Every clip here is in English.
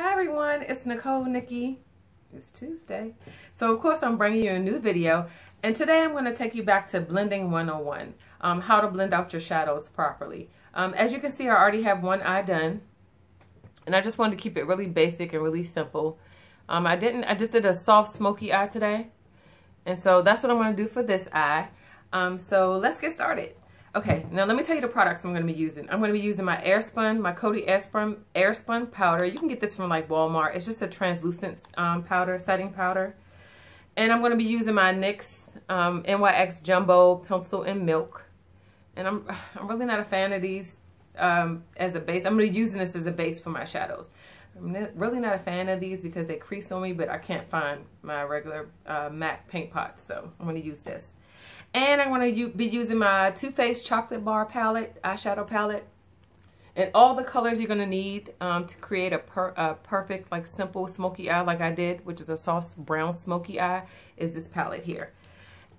Hi everyone, it's Nicole Nikki. It's Tuesday. So of course I'm bringing you a new video, and today I'm going to take you back to blending 101, how to blend out your shadows properly. As you can see, I already have one eye done, and I just wanted to keep it really basic and really simple. I just did a soft smoky eye today, and so that's what I'm going to do for this eye. So let's get started. Okay, now let me tell you the products I'm going to be using. I'm going to be using my Airspun, my Coty Airspun powder. You can get this from like Walmart. It's just a translucent powder, setting powder. And I'm going to be using my NYX NYX Jumbo Pencil in Milk. And I'm really not a fan of these as a base. I'm going to be using this as a base for my shadows. I'm really not a fan of these because they crease on me, but I can't find my regular MAC paint pot, so I'm going to use this. And I'm going to be using my Too Faced Chocolate Bar palette, eyeshadow palette. And all the colors you're going to need to create a perfect, like, simple smoky eye like I did, which is a soft brown smoky eye, is this palette here.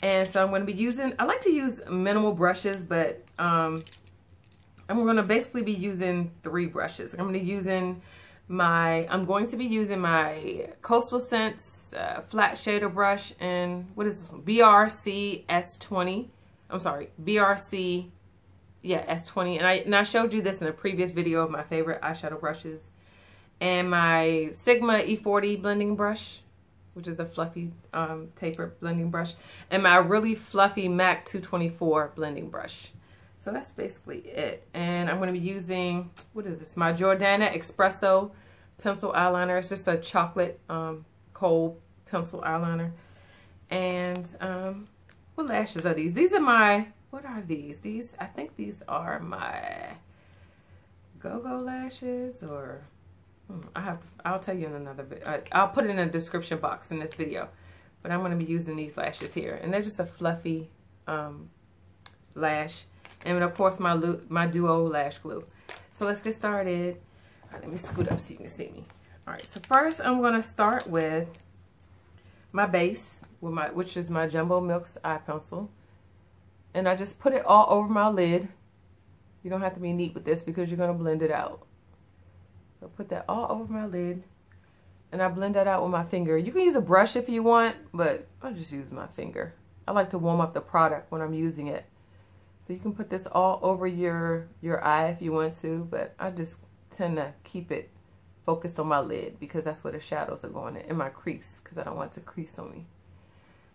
And so I'm going to be using, I like to use minimal brushes, but I'm going to basically be using 3 brushes. I'm going to be using my Coastal Scents flat shader brush, and what is this one? BR-C-S20. I'm sorry, BR-C, yeah, S20. And I showed you this in a previous video of my favorite eyeshadow brushes. And my Sigma E40 blending brush, which is a fluffy tapered blending brush, and my really fluffy MAC 224 blending brush. So that's basically it. And I'm going to be using, what is this? My Jordana Espresso pencil eyeliner. It's just a chocolate cold pencil eyeliner. And what lashes are these? These are my, what are these? I think these are my go-go lashes, or I'll tell you in another video. I'll put it in the description box in this video. But I'm going to be using these lashes here, and they're just a fluffy lash. And of course my Duo lash glue. So let's get started. All right, let me scoot up so you can see me. All right, so first I'm going to start with my base, which is my Jumbo Milk's eye pencil. And I just put it all over my lid. You don't have to be neat with this because you're going to blend it out. So put that all over my lid. And I blend that out with my finger. You can use a brush if you want, but I'll just use my finger. I like to warm up the product when I'm using it. So you can put this all over your eye if you want to, but I just tend to keep it focused on my lid because that's where the shadows are going in my crease, because I don't want it to crease on me.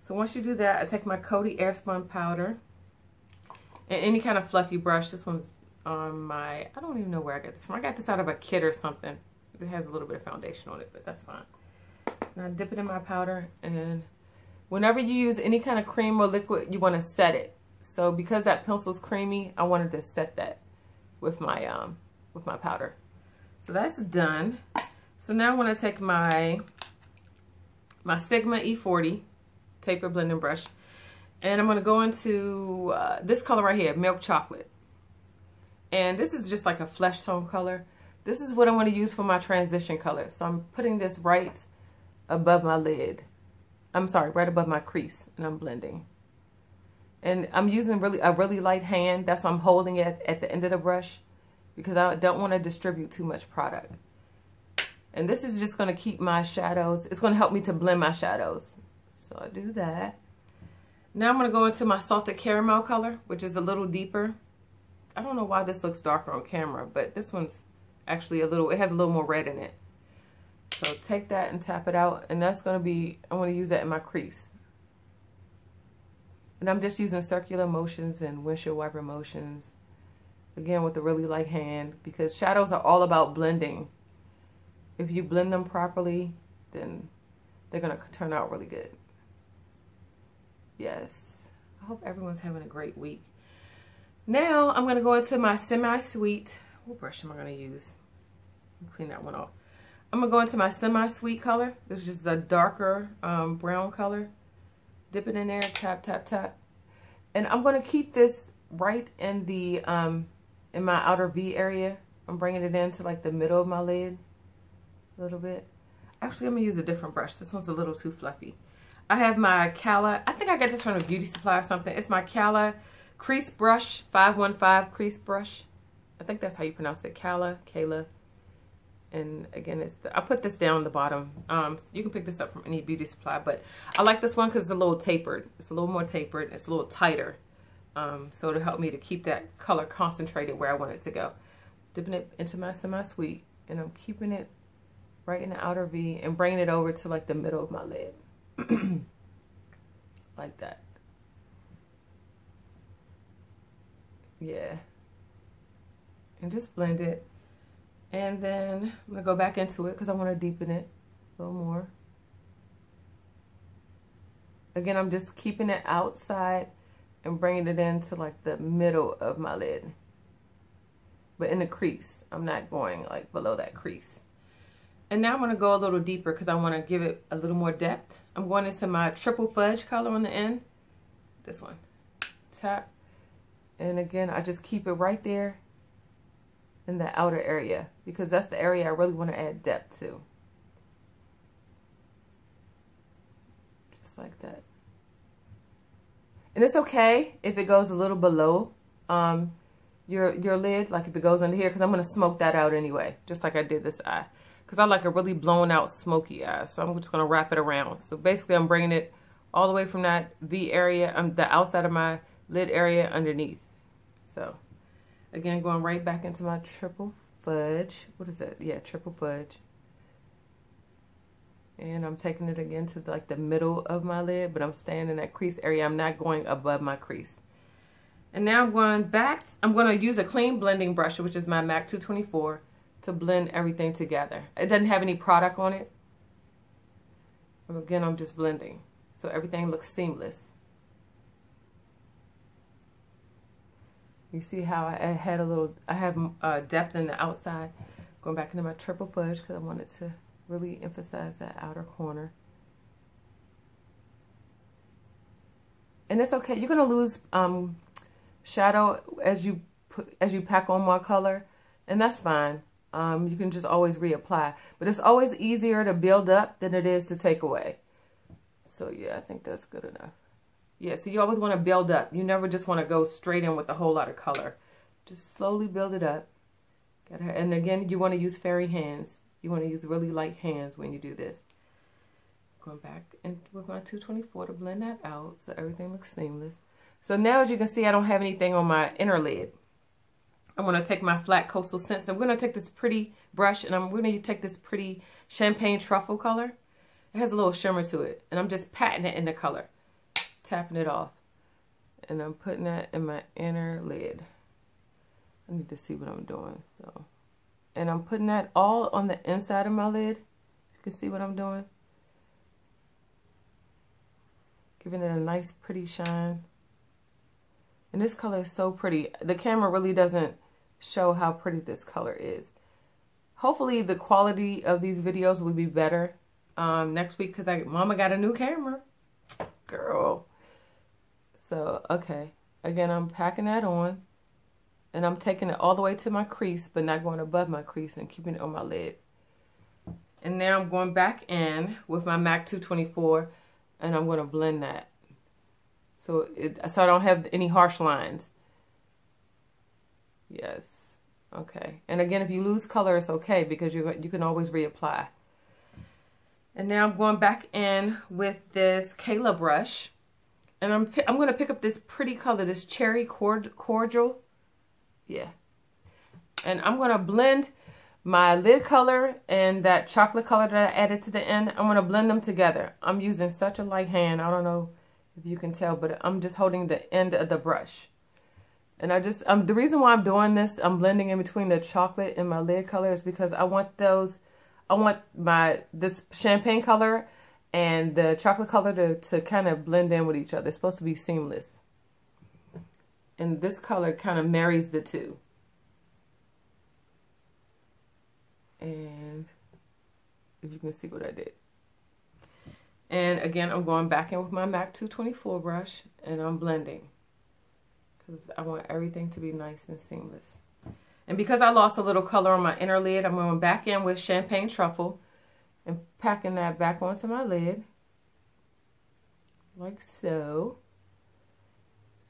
So once you do that, I take my Coty Airspun powder and any kind of fluffy brush. This one's on my, I don't even know where I got this from. I got this out of a kit or something. It has a little bit of foundation on it, but that's fine. And I dip it in my powder, and whenever you use any kind of cream or liquid, you want to set it. So because that pencil's creamy, I wanted to set that with my powder. So that's done. So now I want to take my Sigma E40 taper blending brush, and I'm going to go into this color right here, Milk Chocolate. And this is just like a flesh tone color. This is what I want to use for my transition color. So I'm putting this right above my lid. I'm sorry, right above my crease, and I'm blending. And I'm using a really light hand. That's why I'm holding it at the end of the brush, because I don't want to distribute too much product. And this is just going to keep my shadows. It's going to help me to blend my shadows. So I do that. Now I'm going to go into my Salted Caramel color, which is a little deeper. I don't know why this looks darker on camera, but this one's actually it has a little more red in it. So take that and tap it out. And that's going to be, I want to use that in my crease. And I'm just using circular motions and windshield wiper motions. Again, with a really light hand, because shadows are all about blending. If you blend them properly, then they're going to turn out really good. Yes. I hope everyone's having a great week. Now, I'm going to go into my semi-sweet. What brush am I going to use? Clean that one off. I'm going to go into my semi-sweet color. This is just a darker brown color. Dip it in there, tap, tap, tap. And I'm going to keep this right in the in my outer V area. I'm bringing it into like the middle of my lid a little bit. Actually, I'm going to use a different brush. This one's a little too fluffy. I have my Cala. I think I got this from a beauty supply or something. It's my Cala crease brush, 515 crease brush. I think that's how you pronounce it, Cala. And again, I put this down the bottom. You can pick this up from any beauty supply, but I like this one because it's a little tapered. It's a little more tapered. It's a little tighter. So it'll help me to keep that color concentrated where I want it to go. Dipping it into my semi-sweet, and I'm keeping it right in the outer V and bringing it over to like the middle of my lid. Like that. Yeah. And just blend it. And then I'm going to go back into it because I want to deepen it a little more. Again, I'm just keeping it outside and bringing it into like the middle of my lid. But in the crease. I'm not going like below that crease. And now I'm going to go a little deeper because I want to give it a little more depth. I'm going into my triple fudge color on the end. This one. Tap. And again, I just keep it right there in the outer area because that's the area I really want to add depth to. Just like that. And it's okay if it goes a little below your lid, like if it goes under here, because I'm going to smoke that out anyway, just like I did this eye. Because I like a really blown out smoky eye, so I'm just going to wrap it around. So basically I'm bringing it all the way from that V area, the outside of my lid area underneath. So again, going right back into my triple fudge. What is that? Yeah, triple fudge. And I'm taking it again to like the middle of my lid, but I'm staying in that crease area. I'm not going above my crease. And now I'm going back. I'm going to use a clean blending brush, which is my MAC 224, to blend everything together. It doesn't have any product on it. Again, I'm just blending, so everything looks seamless. You see how I had a little, I have depth in the outside. Going back into my triple fudge because I wanted to really emphasize that outer corner. And it's okay. You're gonna lose shadow as you pack on more color, and that's fine. You can just always reapply, but it's always easier to build up than it is to take away. So yeah, I think that's good enough. Yeah, so you always want to build up. You never just want to go straight in with a whole lot of color. Just slowly build it up. And again, you want to use fairy hands. You want to use really light hands when you do this. Going back in with my 224 to blend that out so everything looks seamless. So now, as you can see, I don't have anything on my inner lid. I'm going to take my flat Coastal Scents. I'm going to take this pretty brush and I'm going to take this pretty champagne truffle color. It has a little shimmer to it. And I'm just patting it in the color. Tapping it off. And I'm putting that in my inner lid. I need to see what I'm doing. So, and I'm putting that all on the inside of my lid. You can see what I'm doing. Giving it a nice pretty shine. And this color is so pretty. The camera really doesn't show how pretty this color is. Hopefully the quality of these videos will be better next week because Mama got a new camera. Girl. So, okay. Again, I'm packing that on. And I'm taking it all the way to my crease, but not going above my crease and keeping it on my lid. And now I'm going back in with my MAC 224 and I'm going to blend that. So I don't have any harsh lines. Yes. Okay. And again, if you lose color, it's okay because you can always reapply. And now I'm going back in with this Cala brush. And I'm going to pick up this pretty color, this cherry cordial. Yeah. And I'm going to blend my lid color and that chocolate color that I added to the end. I'm going to blend them together. I'm using such a light hand. I don't know if you can tell, but I'm just holding the end of the brush. And the reason why I'm doing this, I'm blending in between the chocolate and my lid color is because I want this champagne color and the chocolate color to kind of blend in with each other. It's supposed to be seamless. And this color kind of marries the two. And if you can see what I did. And again, I'm going back in with my MAC 224 brush and I'm blending. Because I want everything to be nice and seamless. And because I lost a little color on my inner lid, I'm going back in with Champagne Truffle and packing that back onto my lid. Like so.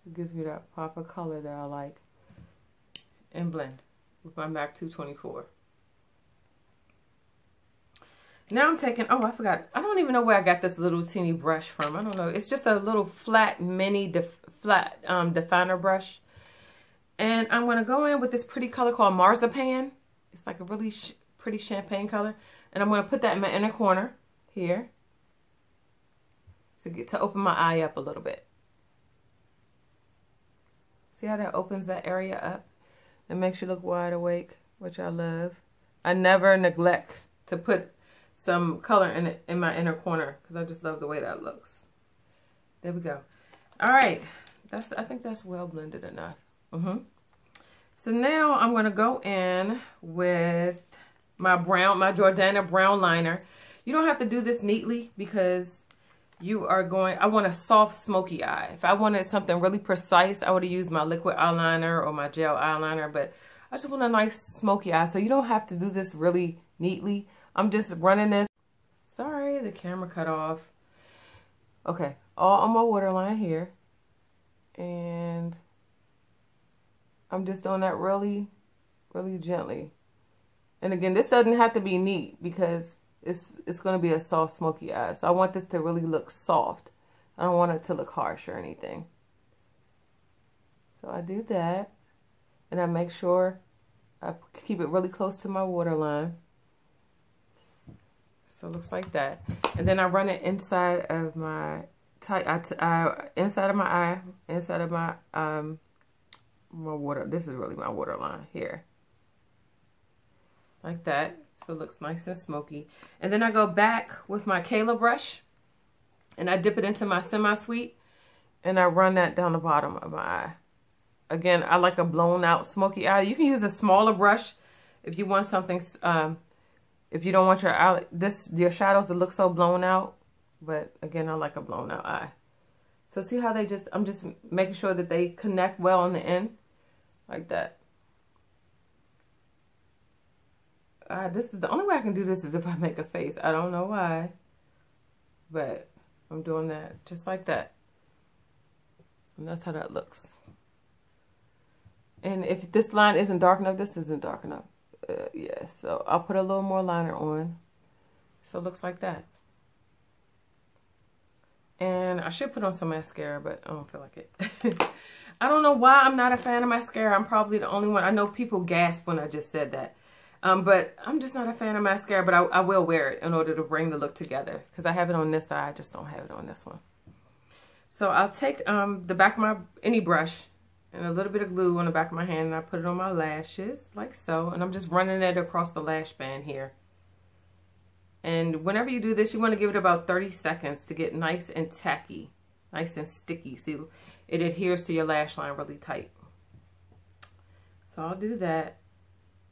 It gives me that pop of color that I like. And blend with my MAC 224. Now I'm taking, oh, I forgot. I don't even know where I got this little teeny brush from. I don't know. It's just a little flat mini definer brush. And I'm going to go in with this pretty color called Marzipan. It's like a really pretty champagne color. And I'm going to put that in my inner corner here to open my eye up a little bit. See how that opens that area up? It makes you look wide awake, which I love. I never neglect to put some color in my inner corner because I just love the way that looks. There we go. All right. I think that's well blended enough. So now I'm going to go in with my Jordana brown liner. You don't have to do this neatly because I want a soft smoky eye. If I wanted something really precise, I would have used my liquid eyeliner or my gel eyeliner, but I just want a nice smoky eye. So you don't have to do this really neatly. I'm just running this. Sorry, the camera cut off. Okay, all on my waterline here. And I'm just doing that really, really gently. And again, this doesn't have to be neat because it's going to be a soft, smoky eye. So I want this to really look soft. I don't want it to look harsh or anything. So I do that. And I make sure I keep it really close to my waterline. So it looks like that. And then I run it inside of my inside of my eye, inside of my my water. This is really my waterline here. Like that. So it looks nice and smoky. And then I go back with my Cala brush and I dip it into my semi-sweet and I run that down the bottom of my eye. Again, I like a blown out smoky eye. You can use a smaller brush if you want something, if you don't want your shadows to look so blown out. But again, I like a blown out eye. So see how I'm just making sure that they connect well on the end. Like that. This is the only way I can do this is if I make a face. I don't know why. But I'm doing that just like that. And that's how that looks. And if this line isn't dark enough, this isn't dark enough. Yeah, so I'll put a little more liner on. So it looks like that. And I should put on some mascara, but I don't feel like it. I don't know why I'm not a fan of mascara. I'm probably the only one. I know people gasp when I just said that. But I'm just not a fan of mascara, but I will wear it in order to bring the look together. Because I have it on this side, I just don't have it on this one. So I'll take the back of any brush and a little bit of glue on the back of my hand, and I put it on my lashes, like so. And I'm just running it across the lash band here. And whenever you do this, you want to give it about 30 seconds to get nice and tacky, nice and sticky, so it adheres to your lash line really tight. So I'll do that.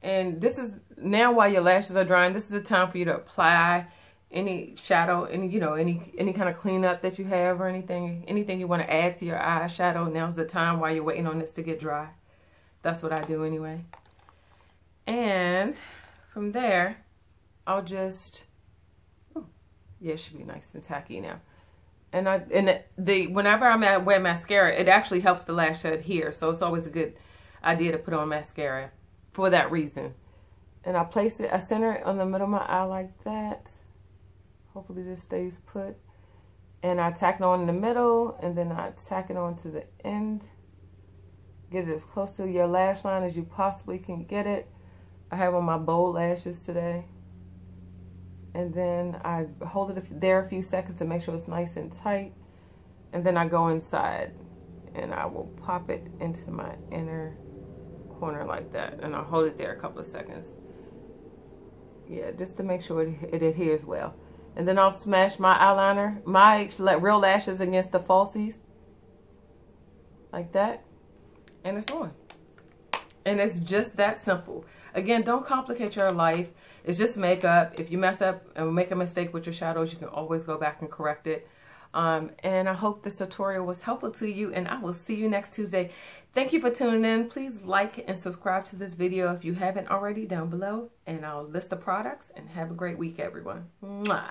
And this is, now while your lashes are drying, this is the time for you to apply any shadow, any kind of cleanup that you have or anything you want to add to your eyeshadow. Now's the time while you're waiting on this to get dry. That's what I do anyway. And from there, I'll just, yeah, it should be nice and tacky now. And whenever I wear mascara, it actually helps the lash adhere. So it's always a good idea to put on mascara for that reason. And I center it on the middle of my eye like that. Hopefully this stays put. And I tack it on in the middle, and then I tack it on to the end. Get it as close to your lash line as you possibly can get it. I have on my bold lashes today. And then I hold it there a few seconds to make sure it's nice and tight. And then I go inside and I will pop it into my inner corner like that. And I'll hold it there a couple of seconds. Yeah, just to make sure it adheres well. And then I'll smash my eyeliner, my real lashes against the falsies. Like that. And it's on. And it's just that simple. Again, don't complicate your life. It's just makeup. If you mess up and make a mistake with your shadows, you can always go back and correct it. And I hope this tutorial was helpful to you, and I will see you next Tuesday. Thank you for tuning in. Please like and subscribe to this video if you haven't already down below, and I'll list the products, and have a great week, everyone. Mwah.